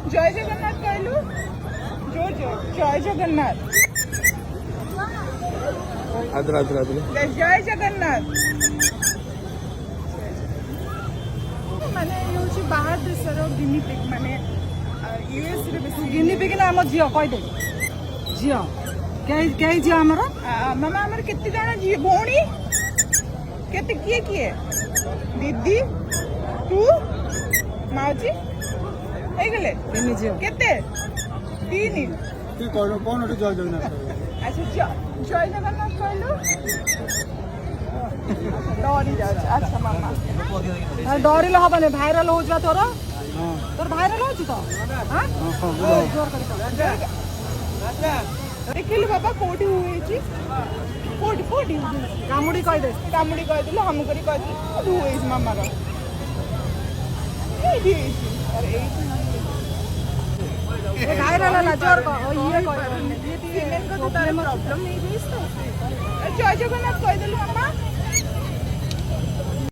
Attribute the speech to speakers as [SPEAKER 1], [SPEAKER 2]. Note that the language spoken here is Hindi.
[SPEAKER 1] जय जगन्नाथ कहलु जोर जोर जय जगन्नाथ
[SPEAKER 2] आदर आदर आदर
[SPEAKER 1] जय जगन्नाथ माने यूची बाहर देशर गिनी पिग माने यूएस रे बेसी
[SPEAKER 3] गिनी पिग ना हम झियो कहि दे झियो कई झियो हमर
[SPEAKER 1] मामा हमर केते जण जी भौणी केते किए किए दीदी तू माउजी हे गेले
[SPEAKER 3] तिनी झियो
[SPEAKER 1] केते तीन
[SPEAKER 2] तू कोन कोन जय जगन्नाथ
[SPEAKER 1] अच्छा जय जगन्नाथ कहलु डरी जाछ अच्छा मामा
[SPEAKER 3] डरिल हबने भाइरल हो जा तोर तोर भाइरल हो तो हां जोर कर
[SPEAKER 1] देखिलु बाबा कोठी हुई छी कोठी कोठी
[SPEAKER 3] कामुडी कहि दे
[SPEAKER 1] कामुडी कह दिलो हम करी कह दिलो हुई मामा रो ए अरे
[SPEAKER 3] ए भाइरल ना जोर को ये
[SPEAKER 1] प्रॉब्लम नहीं है तो जय जगन्नाथ कह दिलो